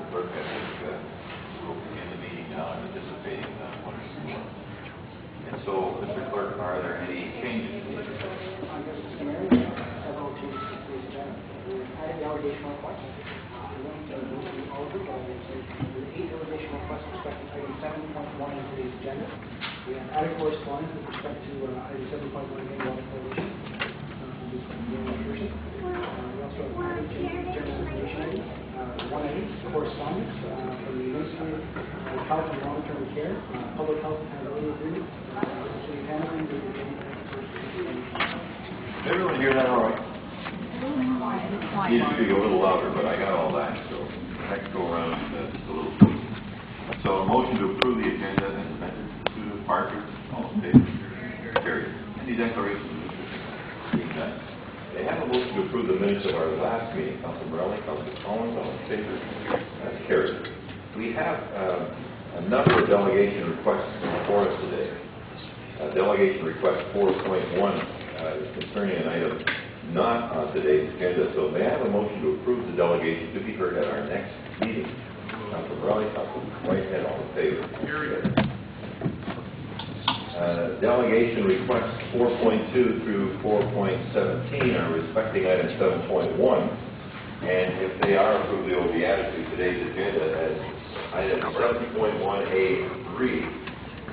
Clerk, I think we'll begin the meeting now, anticipating one or two more. And so, Mr. Clerk, are there any changes to the agenda? Mr. Mayor, several changes to the agenda. Adding delegation requests. We won't go through all of them, but there's 8 delegation requests with respect to item 7.1 in today's agenda. We have added correspondence with respect to item 7.1 water fluoridation. We also have added general information items. 1A, correspondence from the Ministry of Health and Long-Term Care, Public Health Accountability Agreement, City of Hamilton, Did everyone hear that all right? You should be a little louder, but I got all that, so next go around just a little bit. So a motion to approve the agenda as amended. Susan Parker, all in favor? Carried. Any declarations? They have a motion to approve the minutes of our last meeting. Councilor Morelli, Councilor Collins, all in favor? That's carried. We have a number of delegation requests before us today. Delegation request 4.1 is concerning an item not on today's agenda. So may I have a motion to approve the delegation to be heard at our next meeting? Councilor Morelli, Councilor Whitehead, all in favor? Carried. Delegation requests 4.2 through 4.17 are respecting item 7.1, and if they are approved, they will be added to today's agenda as item 7.1A3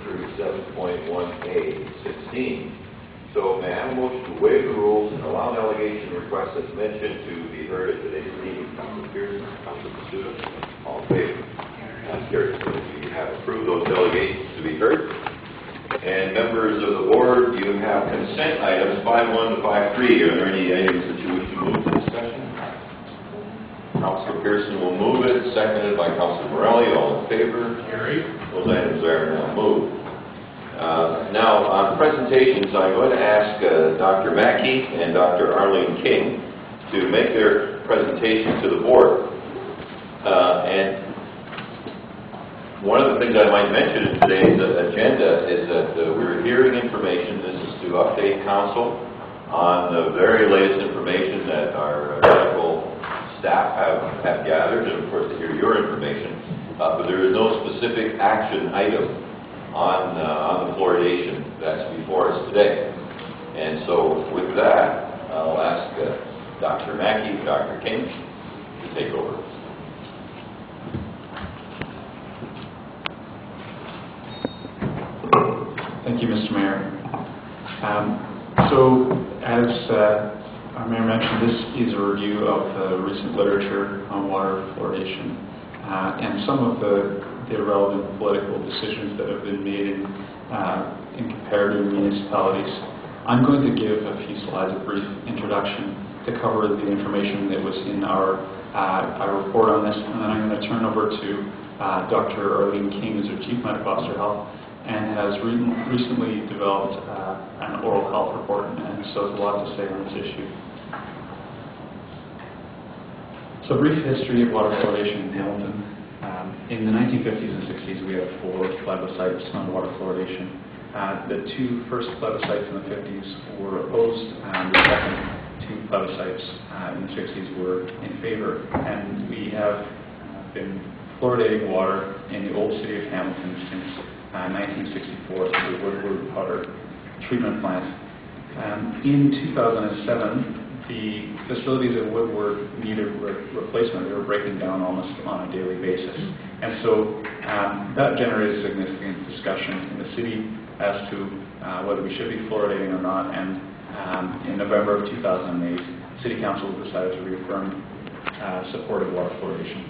through 7.1A16. So may I have a motion to waive the rules and allow delegation requests as mentioned to be heard at today's meeting? Councilor Pearson, Councilor Pasuda, all in favor? That's carried. So we have approved those delegations to be heard. And members of the board, you have consent items 5.1 to 5.3. Are there any items that you wish to move to discussion? Councilor Pearson will move it, seconded by Councilor Morelli. All in favor? Carried. Those items are now moved. Now, on presentations, I'm going to ask Dr. Mackey and Dr. Arlene King to make their presentation to the board. And one of the things I might mention in today's agenda is that we're hearing information. This is to update council on the very latest information that our medical staff have gathered, and of course to hear your information. But there is no specific action item on the fluoridation that's before us today. And so with that, I'll ask Dr. Mackey and Dr. King to take over. Thank you, Mr. Mayor. So, as our Mayor mentioned, this is a review of the recent literature on water fluoridation and some of the relevant political decisions that have been made in comparative municipalities. I'm going to give a few slides of brief introduction to cover the information that was in our report on this, and then I'm going to turn over to Dr. Arlene King, who's our Chief Medical Officer of Health, and has recently developed an oral health report, and so has a lot to say on this issue. So, brief history of water fluoridation in Hamilton. In the 1950s and 60s, we had 4 plebiscites on water fluoridation. The 2 first plebiscites in the 50s were opposed, and the second 2 plebiscites in the 60s were in favor. And we have been fluoridating water in the old city of Hamilton since 1964 through the Woodward Water Treatment Plant. In 2007, the facilities at Woodward needed replacement. They were breaking down almost on a daily basis. And so that generated significant discussion in the city as to whether we should be fluoridating or not. And in November of 2008, City Council decided to reaffirm support of water fluoridation.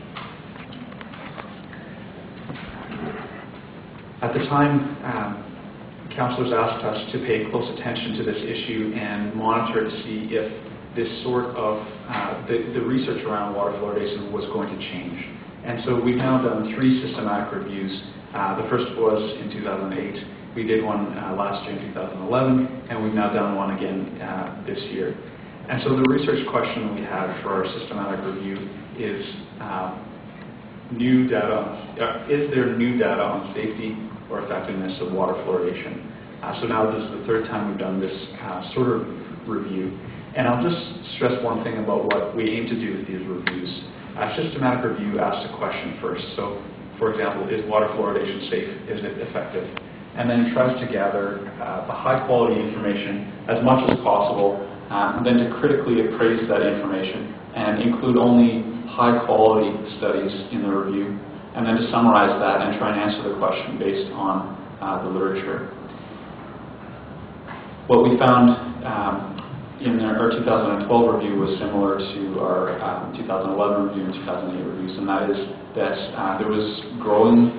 At the time, councillors asked us to pay close attention to this issue and monitor to see if this sort of, the research around water fluoridation was going to change. And so we've now done 3 systematic reviews. The first was in 2008. We did one last year in 2011, and we've now done one again this year. And so the research question we had for our systematic review is, is there new data on safety or effectiveness of water fluoridation? So now this is the 3rd time we've done this sort of review. And I'll just stress one thing about what we aim to do with these reviews. A systematic review asks a question first. So, for example, is water fluoridation safe? Is it effective? And then tries to gather the high-quality information as much as possible, then to critically appraise that information and include only high-quality studies in the review, and then to summarize that and try and answer the question based on the literature. What we found in our 2012 review was similar to our 2011 review and 2008 reviews, and that is that there was growing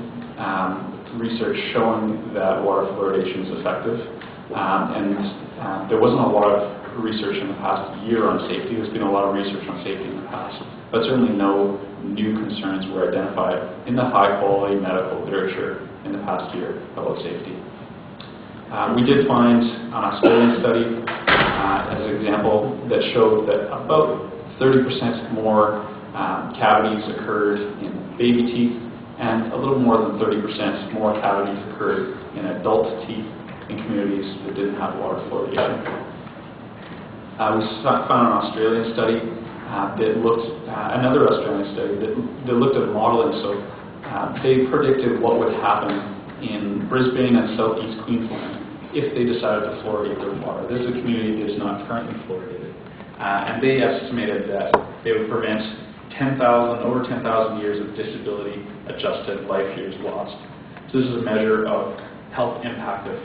research showing that water fluoridation is effective, and there wasn't a lot of research in the past year on safety. There's been a lot of research on safety in the past, but certainly no new concerns were identified in the high-quality medical literature in the past year about safety. We did find an Australian study as an example that showed that about 30% more cavities occurred in baby teeth, and a little more than 30% more cavities occurred in adult teeth in communities that didn't have water fluoridation. We found an Australian study that looked, another Australian study that looked at modeling. So they predicted what would happen in Brisbane and southeast Queensland if they decided to fluoridate their water. This is a community that is not currently fluoridated. And they estimated that they would prevent over 10,000 years of disability-adjusted life years lost. So this is a measure of health impact of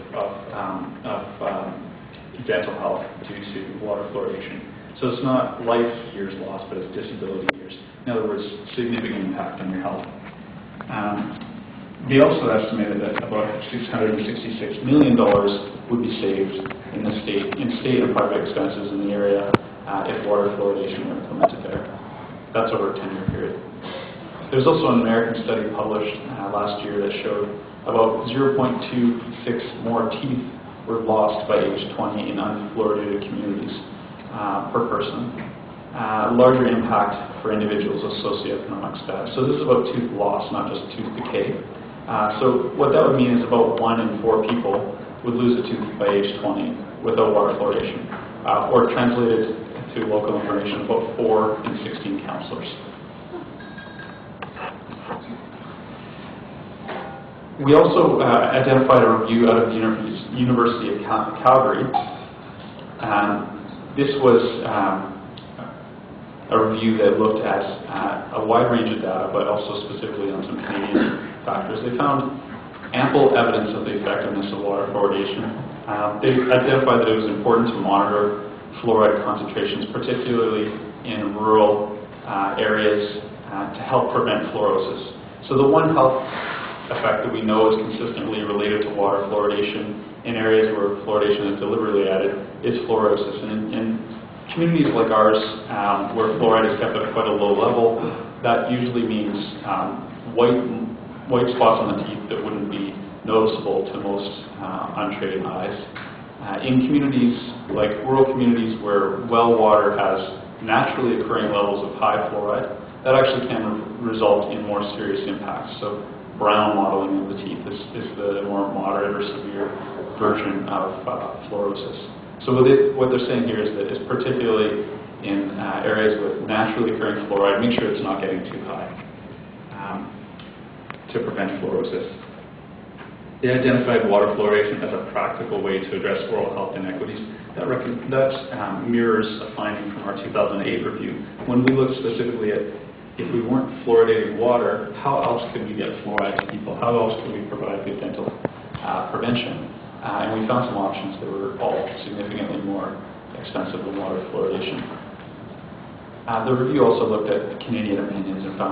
dental health due to water fluoridation. So it's not life years lost, but it's disability years. In other words, significant impact on your health. They also estimated that about $666 million would be saved in the state and private expenses in the area if water fluoridation were implemented there. That's over a 10-year period. There's also an American study published last year that showed about 0.26 more teeth were lost by age 20 in unfluoridated communities per person. Larger impact for individuals with socioeconomic status. So this is about tooth loss, not just tooth decay. So what that would mean is about 1 in 4 people would lose a tooth by age 20 without water fluoridation. Or translated to local information, about 4 in 16 counselors. We also identified a review out of the University of Calgary. This was a review that looked at a wide range of data, but also specifically on some Canadian factors. They found ample evidence of the effectiveness of water fluoridation. They identified that it was important to monitor fluoride concentrations, particularly in rural areas, to help prevent fluorosis. So the one health effect that we know is consistently related to water fluoridation in areas where fluoridation is deliberately added is fluorosis. And in communities like ours, where fluoride is kept at quite a low level, that usually means white spots on the teeth that wouldn't be noticeable to most untrained eyes. In communities like rural communities where well water has naturally occurring levels of high fluoride, that actually can result in more serious impacts. So brown modeling of the teeth is the more moderate or severe version of fluorosis. So what they're saying here is that it's particularly in areas with naturally occurring fluoride, make sure it's not getting too high to prevent fluorosis. They identified water fluoridation as a practical way to address oral health inequities. That mirrors a finding from our 2008 review. When we looked specifically at if we weren't fluoridating water, how else could we get fluoride to people? How else could we provide good dental prevention? And we found some options that were all significantly more expensive than water fluoridation. The review also looked at Canadian opinions and found